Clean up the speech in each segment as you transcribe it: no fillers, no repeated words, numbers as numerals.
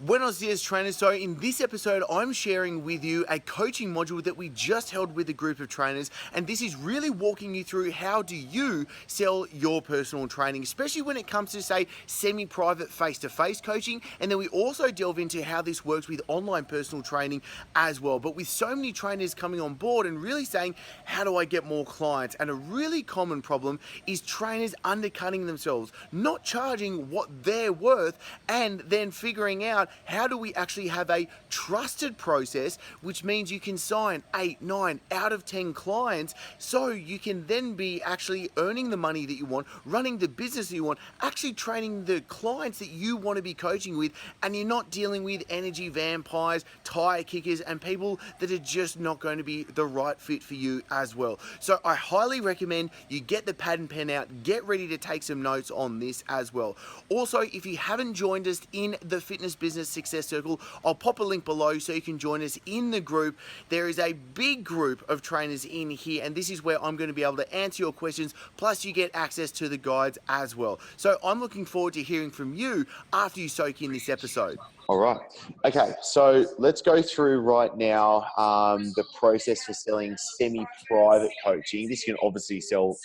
Buenos dias, trainers. So in this episode, I'm sharing with you a coaching module that we just held with a group of trainers, and this is really walking you through how do you sell your personal training, especially when it comes to, say, semi-private face-to-face coaching, and then we also delve into how this works with online personal training as well. But with so many trainers coming on board and really saying, how do I get more clients? And a really common problem is trainers undercutting themselves, not charging what they're worth, and then figuring out how do we actually have a trusted process, which means you can sign 8, 9 out of 10 clients, so you can then be actually earning the money that you want, running the business that you want, actually training the clients that you want to be coaching with, and you're not dealing with energy vampires, tire kickers, and people that are just not going to be the right fit for you as well. So I highly recommend you get the pad and pen out, get ready to take some notes on this as well. Also, if you haven't joined us in the Fitness Business Success Circle, I'll pop a link below so you can join us in the group. There is a big group of trainers in here, and this is where I'm going to be able to answer your questions, plus you get access to the guides as well. So I'm looking forward to hearing from you after you soak in this episode. All right. Okay, so let's go through right now the process for selling semi-private coaching. This can obviously sell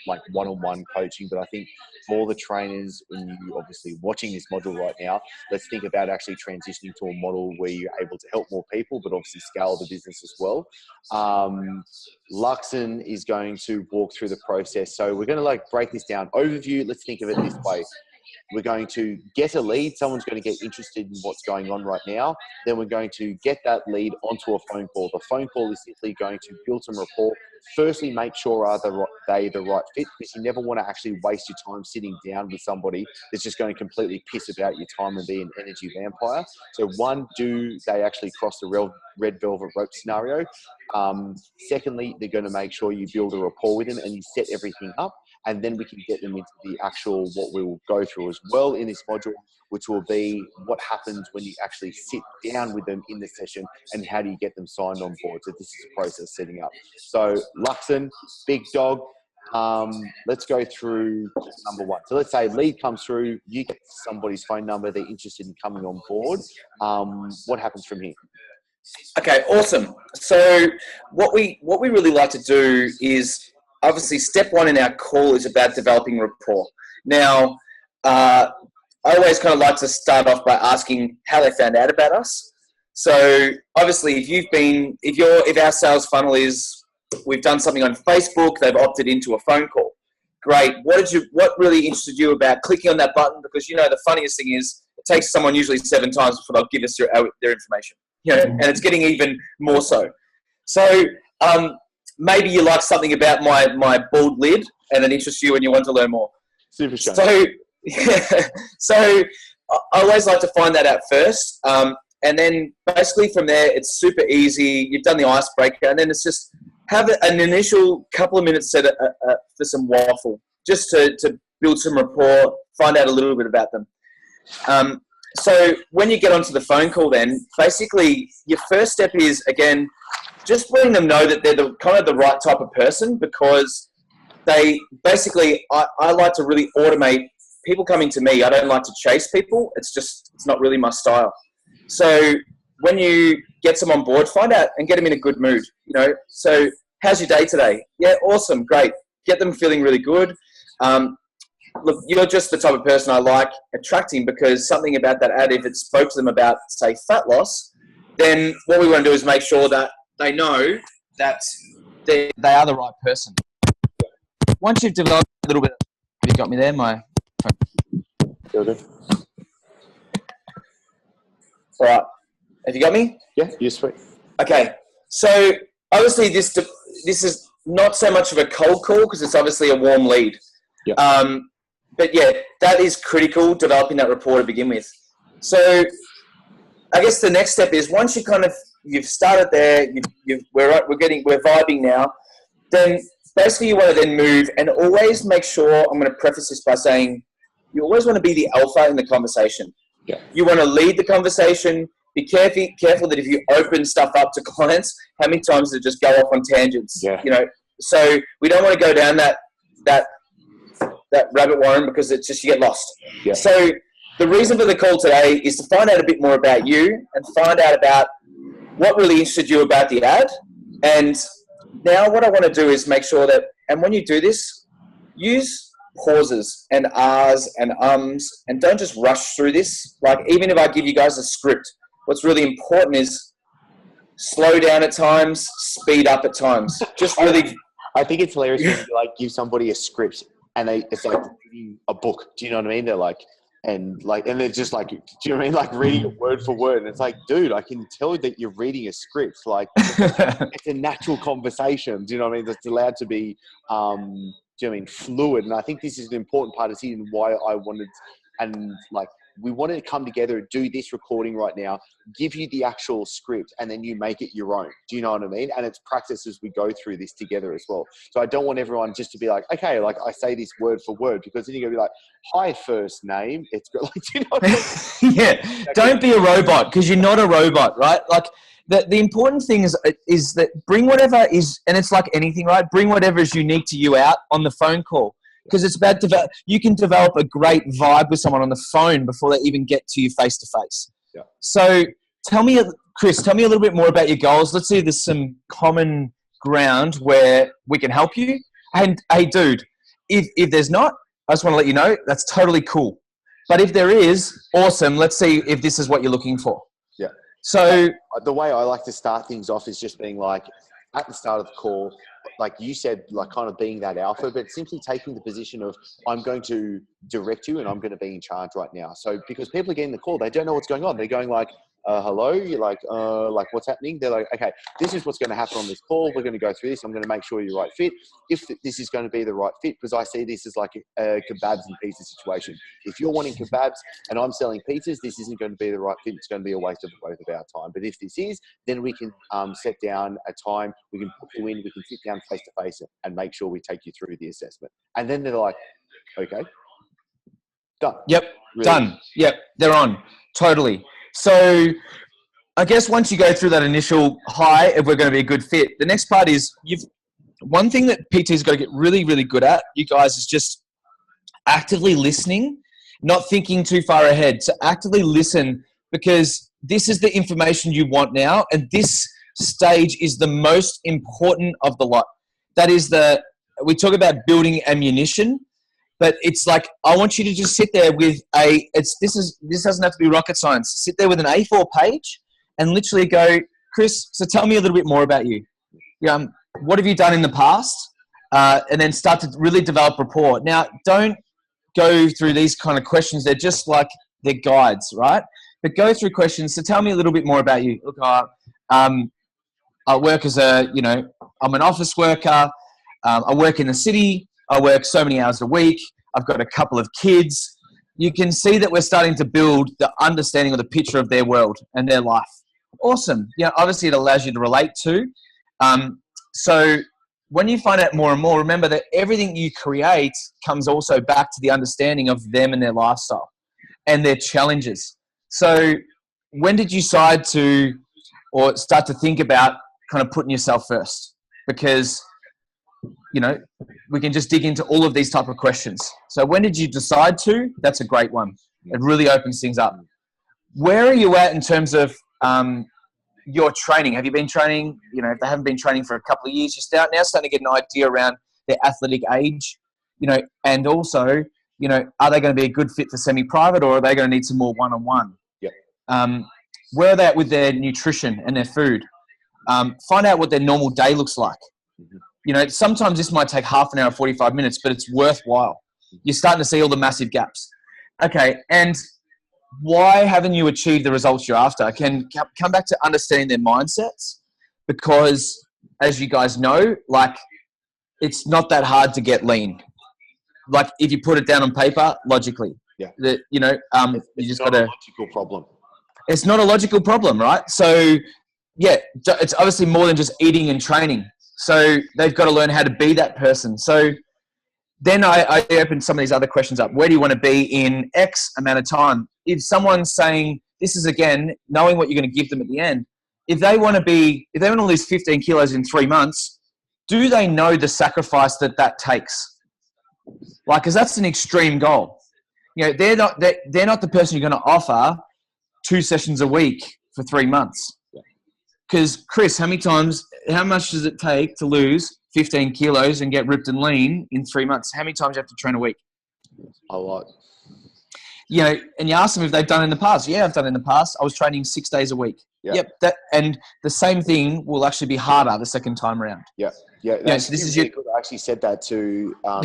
like one-on-one coaching, but I think for all the trainers, when you're obviously watching this module right now, let's think about actually transitioning to a model where you're able to help more people, but obviously scale the business as well. Luxon is going to walk through the process. So we're going to break this down. Overview, let's think of it this way. We're going to get a lead. Someone's going to get interested in what's going on right now. Then we're going to get that lead onto a phone call. The phone call is simply going to build some rapport. Firstly, make sure are they the right fit, because you never want to actually waste your time sitting down with somebody that's just going to completely piss about your time and be an energy vampire. So one, do they actually cross the red velvet rope scenario? Secondly, they're going to make sure you build a rapport with them and you set everything up. And then we can get them into the actual, what we will go through as well in this module, which will be what happens when you actually sit down with them in the session and how do you get them signed on board. So this is a process setting up. So Luxon, big dog, let's go through number one. So let's say lead comes through, you get somebody's phone number, they're interested in coming on board. What happens from here? Okay, awesome. So what we really like to do is, obviously, step one in our call is about developing rapport. Now, I always kind of like to start off by asking how they found out about us. So, obviously, if our sales funnel is we've done something on Facebook, they've opted into a phone call. Great. What really interested you about clicking on that button? Because the funniest thing is it takes someone usually 7 times before they'll give us their information. And it's getting even more so. So, maybe you like something about my bald lid and it interests you and you want to learn more. Super shame. So I always like to find that out first. And then basically from there, it's super easy. You've done the icebreaker, and then it's just have an initial couple of minutes set for some waffle, just to build some rapport, find out a little bit about them. So when you get onto the phone call, then basically your first step is, again, just letting them know that they're the right type of person, because they basically, I like to really automate people coming to me. I don't like to chase people. It's not really my style. So when you get them on board, find out and get them in a good mood, So how's your day today? Yeah, awesome. Great. Get them feeling really good. Look, you're just the type of person I like attracting, because something about that ad, if it spoke to them about, say, fat loss, then what we want to do is make sure that they know that they are the right person. Once you've developed a little bit, have you got me there? My phone. All right. Have you got me? Yeah, you're sweet. Okay. So obviously this is not so much of a cold call, because it's obviously a warm lead. Yep. But yeah, that is critical, developing that rapport to begin with. So I guess the next step is, once you've started there, we're vibing now, then basically you want to then move, and always make sure, I'm going to preface this by saying, you always want to be the alpha in the conversation. Yeah. You want to lead the conversation. Be careful that if you open stuff up to clients, how many times does it just go off on tangents? Yeah. So we don't want to go down that rabbit warren, because it's just, you get lost. Yeah. So the reason for the call today is to find out a bit more about you and find out about what really interested you about the ad. And now what I want to do is make sure that, and when you do this, use pauses and ahs and ums, and don't just rush through this. Like, even if I give you guys a script, what's really important is slow down at times, speed up at times. Just really... I think it's hilarious when you like give somebody a script and it's like reading a book. Do you know what I mean? They're like, and they're just like, do you know what I mean? Like reading it word for word. And it's like, dude, I can tell that you're reading a script. Like it's a natural conversation. Do you know what I mean? That's allowed to be, do you know what I mean? Fluid. And I think this is an important part of seeing why I wanted, and like, we wanted to come together and do this recording right now, give you the actual script, and then you make it your own. Do you know what I mean? And it's practice as we go through this together as well. So I don't want everyone just to be like, okay, like I say this word for word, because then you're going to be like, hi, first name. It's like, do you know what I mean? Yeah. Don't be a robot, because you're not a robot, right? Like the important thing is that bring whatever is, and it's like anything, right? Bring whatever is unique to you out on the phone call. Because it's about you can develop a great vibe with someone on the phone before they even get to you face to face. Yeah. So Chris, tell me a little bit more about your goals. Let's see if there's some common ground where we can help you. And hey, dude, if there's not, I just want to let you know that's totally cool. But if there is, awesome. Let's see if this is what you're looking for. Yeah. So the way I like to start things off is just being like, at the start of the call, like you said, like kind of being that alpha, but simply taking the position of, I'm going to direct you and I'm going to be in charge right now. So because people are getting the call, they don't know what's going on. They're going like, hello, you're like what's happening? They're like, okay, this is what's going to happen on this call. We're going to go through this. I'm going to make sure you're right fit. If this is going to be the right fit, because I see this as like a kebabs and pizza situation. If you're wanting kebabs and I'm selling pizzas, this isn't going to be the right fit. It's going to be a waste of both of our time. But if this is, then we can set down a time. We can put you in. We can sit down face to face and make sure we take you through the assessment. And then they're like, okay, done. Yep, really? Done. Yep, they're on. Totally. So I guess once you go through that initial high, if we're going to be a good fit, the next part is one thing that PT's got to get really, really good at, you guys, is just actively listening, not thinking too far ahead. So actively listen, because this is the information you want now. And this stage is the most important of the lot. That is we talk about building ammunition. But it's like, I want you to just sit there with this doesn't have to be rocket science. Sit there with an A4 page and literally go, Chris, so tell me a little bit more about you. What have you done in the past? And then start to really develop rapport. Now, don't go through these kind of questions. They're just like, they're guides, right? But go through questions. So tell me a little bit more about you. Look, I work as I'm an office worker. I work in the city. I work so many hours a week. I've got a couple of kids. You can see that we're starting to build the understanding of the picture of their world and their life. Awesome. Obviously it allows you to relate to. So when you find out more and more, remember that everything you create comes also back to the understanding of them and their lifestyle and their challenges. So when did you decide to, or start to think about kind of putting yourself first? Because we can just dig into all of these type of questions. So when did you decide to? That's a great one. It really opens things up. Where are you at in terms of your training? Have you been training? If they haven't been training for a couple of years, you're now starting to get an idea around their athletic age, and also, are they going to be a good fit for semi-private, or are they going to need some more one-on-one? Yeah. Where are they at with their nutrition and their food? Find out what their normal day looks like. Mm-hmm. Sometimes this might take half an hour, 45 minutes, but it's worthwhile. You're starting to see all the massive gaps. Okay, and why haven't you achieved the results you're after? I can come back to understanding their mindsets, because, as you guys know, it's not that hard to get lean. Like, if you put it down on paper, logically. Yeah. You just got a logical problem. It's not a logical problem, right? So, yeah, it's obviously more than just eating and training. So they've got to learn how to be that person. So then I open some of these other questions up. Where do you want to be in X amount of time? If someone's saying, this is, again, knowing what you're going to give them at the end. If they want to lose 15 kilos in 3 months, do they know the sacrifice that takes? Because that's an extreme goal. they're not the person you're going to offer 2 sessions a week for 3 months. Because Chris, how much does it take to lose 15 kilos and get ripped and lean in 3 months? How many times do you have to train a week? A lot. And you ask them if they've done it in the past. Yeah, I've done it in the past. I was training 6 days a week. Yep. And the same thing will actually be harder the second time around. Yeah. So this is really good. I actually said that to a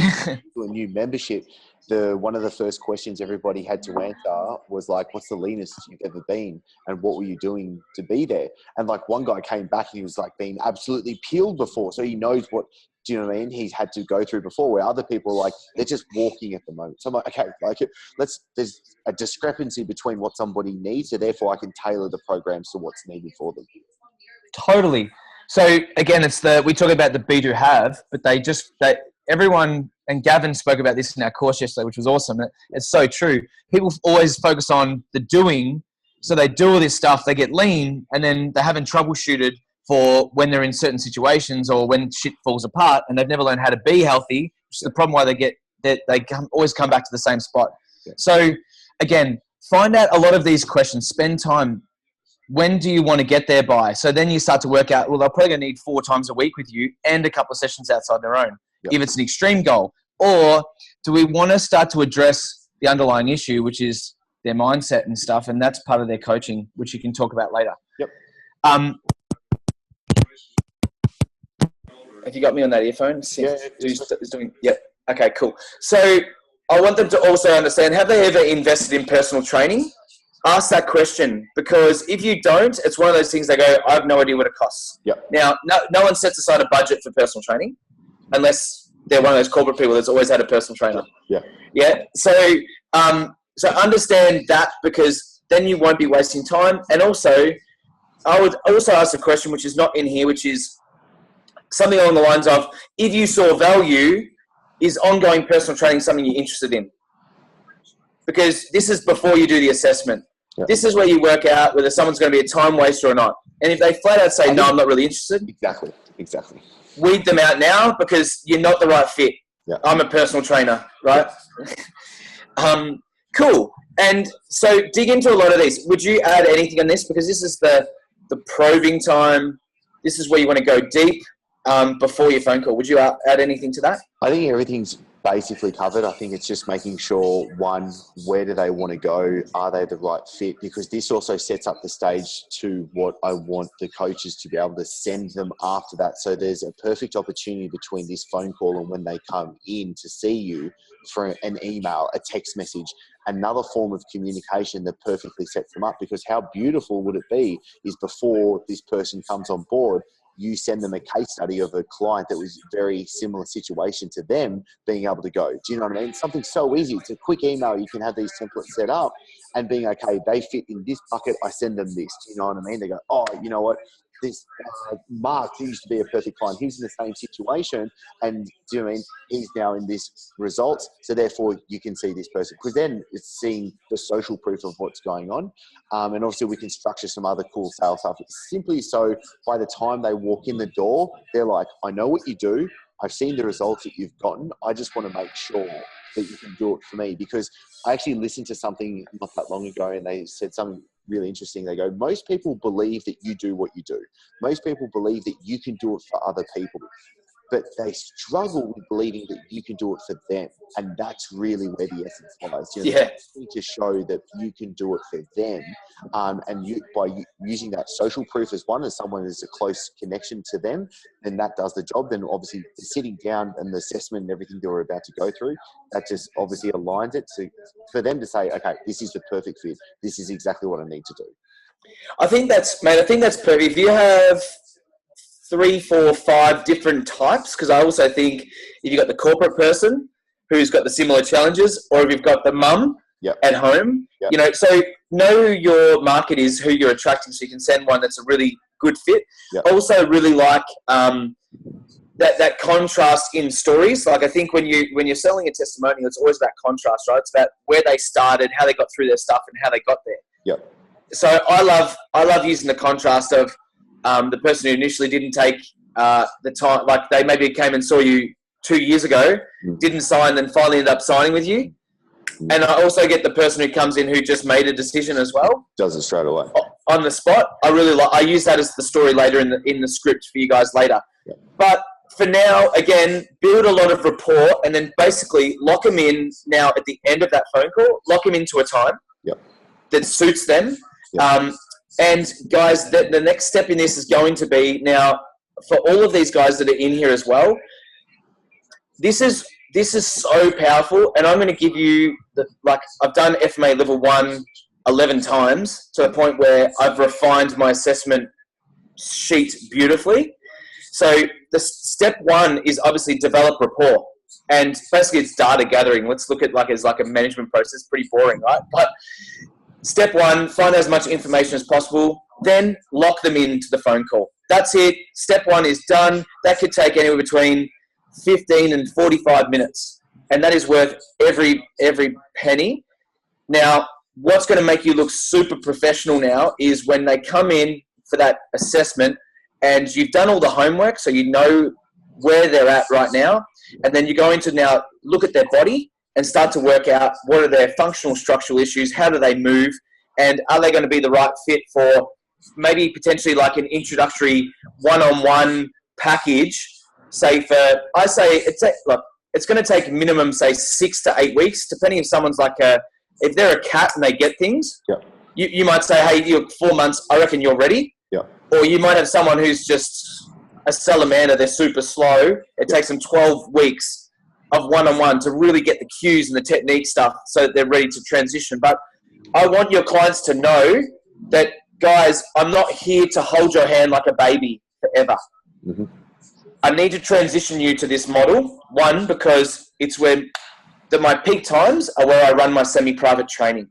new membership. One of the first questions everybody had to answer was like, what's the leanest you've ever been? And what were you doing to be there? And like one guy came back and he was like being absolutely peeled before. So he knows what, do you know what I mean? He's had to go through before, where other people are like, they're just walking at the moment. So I'm like, okay, there's a discrepancy between what somebody needs. So therefore I can tailor the programs to what's needed for them. Totally. So again, we talk about the be do have, but everyone, and Gavin spoke about this in our course yesterday, which was awesome. It's so true. People always focus on the doing. So they do all this stuff, they get lean, and then they haven't troubleshooted for when they're in certain situations or when shit falls apart, and they've never learned how to be healthy, which is the problem why they always come back to the same spot. Yeah. So again, find out a lot of these questions, spend time. When do you want to get there by? So then you start to work out, well, they're probably going to need 4 times a week with you and a couple of sessions outside their own. Yep. If it's an extreme goal. Or do we want to start to address the underlying issue, which is their mindset and stuff, and that's part of their coaching, which you can talk about later. Yep. Have you got me on that earphone? Yeah. Yep. Okay, cool. So I want them to also understand, have they ever invested in personal training? Ask that question, because if you don't, it's one of those things they go, I have no idea what it costs. Yep. Now, no one sets aside a budget for personal training unless they're one of those corporate people that's always had a personal trainer. Yeah. So understand that, because then you won't be wasting time. And also, I would also ask a question which is not in here, which is something along the lines of, if you saw value, is ongoing personal training something you're interested in? Because this is before you do the assessment. Yep. This is where you work out whether someone's going to be a time waster or not. And if they flat out say, no, I'm not really interested. Exactly. Weed them out now, because you're not the right fit. Yep. I'm a personal trainer, right? Cool. And so dig into a lot of these. Would you add anything on this? Because this is the probing time. This is where you want to go deep before your phone call. Would you add anything to that? I think everything's basically covered. I think it's just making sure, one, where do they want to go? Are they the right fit? Because this also sets up the stage to what I want the coaches to be able to send them after that. So there's a perfect opportunity between this phone call and when they come in to see you, for an email, a text message, another form of communication that perfectly sets them up. Because how beautiful would it be is before this person comes on board, you send them a case study of a client that was very similar situation to them, being able to go, do you know what I mean? Something so easy. It's a quick email. You can have these templates set up and being, okay, they fit in this bucket. I send them this. Do you know what I mean? They go, oh, you know what? This Mark, who used to be a perfect client, he's in the same situation, and do you know what I mean? He's now in this results, so therefore you can see this person, because then it's seeing the social proof of what's going on, and obviously we can structure some other cool sales stuff. Simply so by the time they walk in the door, they're like, I know what you do, I've seen the results that you've gotten, I just want to make sure that you can do it for me. Because I actually listened to something not that long ago, and they said something really interesting. They go, most people believe that you do what you do. Most people believe that you can do it for other people, but they struggle with believing that you can do it for them. And that's really where the essence lies. You know, you need to show that you can do it for them. And by using that social proof as one, as someone is a close connection to them, then that does the job. Then obviously sitting down and the assessment and everything that we're about to go through, that just obviously aligns it for them to say, okay, this is the perfect fit. This is exactly what I need to do. I think that's perfect. If you have 3, 4, 5 different types, because I also think if you've got the corporate person who's got the similar challenges, or if you've got the mum at home, you know, so know your market is who you're attracting, so you can send one that's a really good fit. Also really like that contrast in stories. Like I think when you're selling a testimonial, it's always about contrast, right? It's about where they started, how they got through their stuff, and how they got there. So I love using the contrast of the person who initially didn't take the time, like they maybe came and saw you 2 years ago, didn't sign, then finally ended up signing with you. And I also get the person who comes in who just made a decision as well. Does it straight away. On the spot. I use that as the story later in the script for you guys later. Yep. But for now, again, build a lot of rapport and then basically lock them in now at the end of that phone call, lock them into a time that suits them. Yep. And guys, the next step in this is going to be now for all of these guys that are in here as well. This is so powerful, and I'm going to give you I've done FMA level 1 11 times to the point where I've refined my assessment sheet beautifully. So the step 1 is obviously develop rapport, and basically it's data gathering. Let's look at as a management process. Pretty boring, right? But step 1, find as much information as possible, then lock them into the phone call. That's it. Step 1 is done. That could take anywhere between 15 and 45 minutes, and that is worth every penny. Now, what's going to make you look super professional now is when they come in for that assessment and you've done all the homework, so you know where they're at right now, and then you're going to now look at their body and start to work out what are their functional structural issues, how do they move, and are they going to be the right fit for maybe potentially like an introductory one-on-one package. Say it's going to take minimum, say, 6 to 8 weeks, depending if someone's if they're a cat and they get things, you might say, hey, you're 4 months, I reckon you're ready. Or you might have someone who's just a salamander, they're super slow. It takes them 12 weeks of one-on-one to really get the cues and the technique stuff so that they're ready to transition. But I want your clients to know that, guys, I'm not here to hold your hand like a baby forever. Mm-hmm. I need to transition you to this model. One, because it's where my peak times are where I run my semi-private training.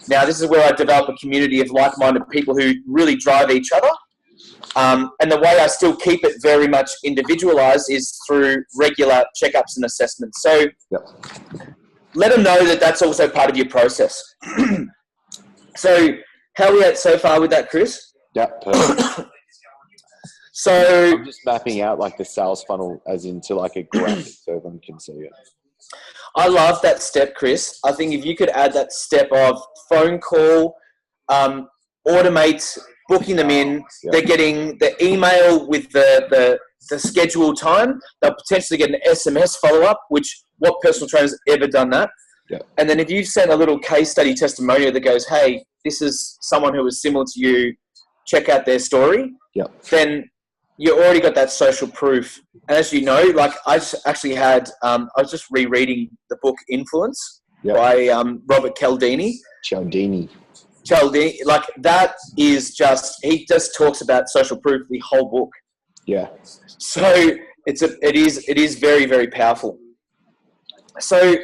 Now, this is where I develop a community of like-minded people who really drive each other. And the way I still keep it very much individualized is through regular checkups and assessments. So let them know that that's also part of your process. So how are we at so far with that, Chris? Yeah, perfect. So I'm just mapping out the sales funnel as into a graphic so everyone can see it. I love that step, Chris. I think if you could add that step of phone call, automate, booking them in, they're getting the email with the scheduled time. They'll potentially get an SMS follow-up, which what personal trainer's ever done that? Yeah. And then if you've sent a little case study testimonial that goes, hey, this is someone who was similar to you, check out their story, then you already got that social proof. And as you know, I just actually had, I was just rereading the book Influence by Robert Cialdini. Cialdini, that is just, he just talks about social proof, the whole book. Yeah. So it is very, very powerful. So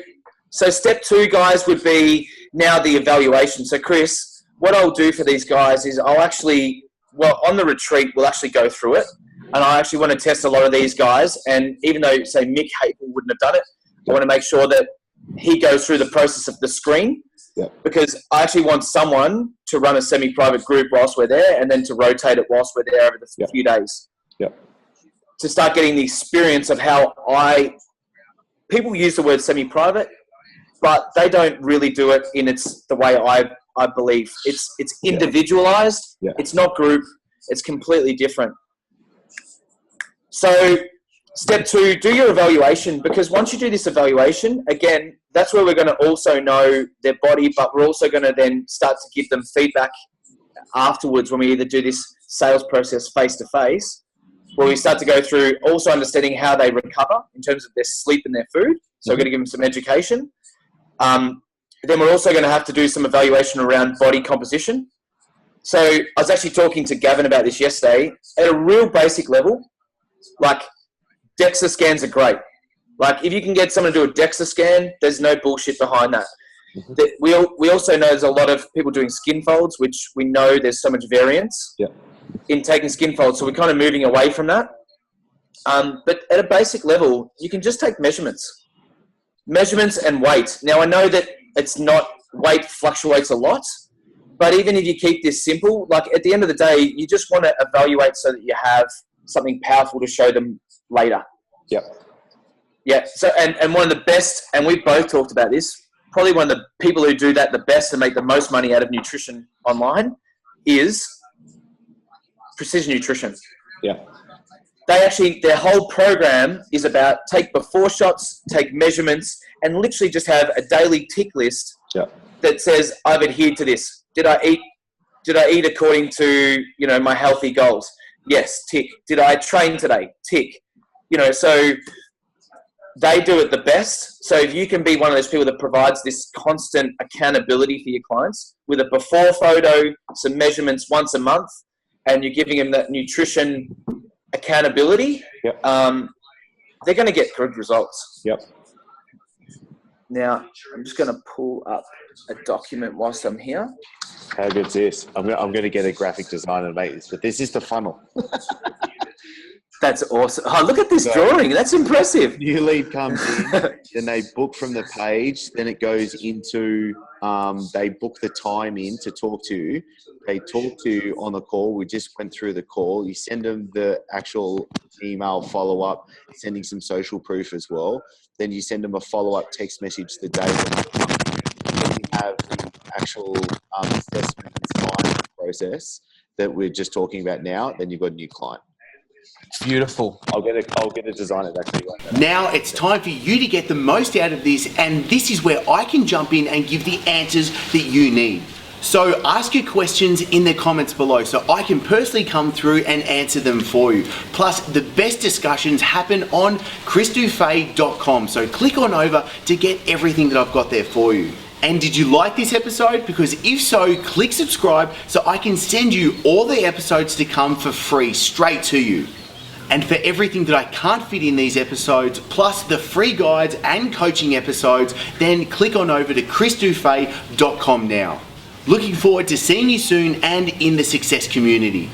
step 2, guys, would be now the evaluation. So Chris, what I'll do for these guys is I'll actually, on the retreat, we'll actually go through it. And I actually want to test a lot of these guys. And even though, say, Mick Haple wouldn't have done it, I want to make sure that he goes through the process of the screen. Yeah. Because I actually want someone to run a semi-private group whilst we're there and then to rotate it whilst we're there over the few days. Yeah. To start getting the experience of how people use the word semi-private, but they don't really do it in the way I believe. It's individualized. Yeah. It's not group. It's completely different. So step 2, do your evaluation, because once you do this evaluation, again, that's where we're going to also know their body, but we're also going to then start to give them feedback afterwards when we either do this sales process face-to-face, where we start to go through also understanding how they recover in terms of their sleep and their food. So we're going to give them some education. Then we're also going to have to do some evaluation around body composition. So I was actually talking to Gavin about this yesterday. At a real basic level, DEXA scans are great. If you can get someone to do a DEXA scan, there's no bullshit behind that. Mm-hmm. We also know there's a lot of people doing skin folds, which we know there's so much variance in taking skin folds. So we're kind of moving away from that. But at a basic level, you can just take measurements and weight. Now, I know that weight fluctuates a lot, but even if you keep this simple, at the end of the day, you just want to evaluate so that you have something powerful to show them later. Yep. Yeah. So, and one of the best, and we both talked about this, probably one of the people who do that the best and make the most money out of nutrition online is Precision Nutrition. Yeah. Their whole program is about take before shots, take measurements, and literally just have a daily tick list that says, I've adhered to this. Did I eat according to, my healthy goals? Yes, tick. Did I train today? Tick. So they do it the best. So if you can be one of those people that provides this constant accountability for your clients with a before photo, some measurements once a month, and you're giving them that nutrition accountability, they're going to get good results. Yep. Now, I'm just going to pull up a document whilst I'm here. How good's this? I'm going to get a graphic designer to make this, but this is the funnel. That's awesome. Oh, look at this drawing. That's impressive. New lead comes in, then they book from the page, then it goes into, they book the time in to talk to you. They talk to you on the call. We just went through the call. You send them the actual email follow-up, sending some social proof as well. Then you send them a follow-up text message the day that you have the actual assessment design process that we're just talking about now. Then you've got a new client. Beautiful. I'll get a designer to actually run that. Now it's time for you to get the most out of this, and this is where I can jump in and give the answers that you need. So ask your questions in the comments below so I can personally come through and answer them for you. Plus, the best discussions happen on chrisdufay.com. So click on over to get everything that I've got there for you. And did you like this episode? Because if so, click subscribe so I can send you all the episodes to come for free straight to you. And for everything that I can't fit in these episodes, plus the free guides and coaching episodes, then click on over to chrisdufay.com now. Looking forward to seeing you soon and in the success community.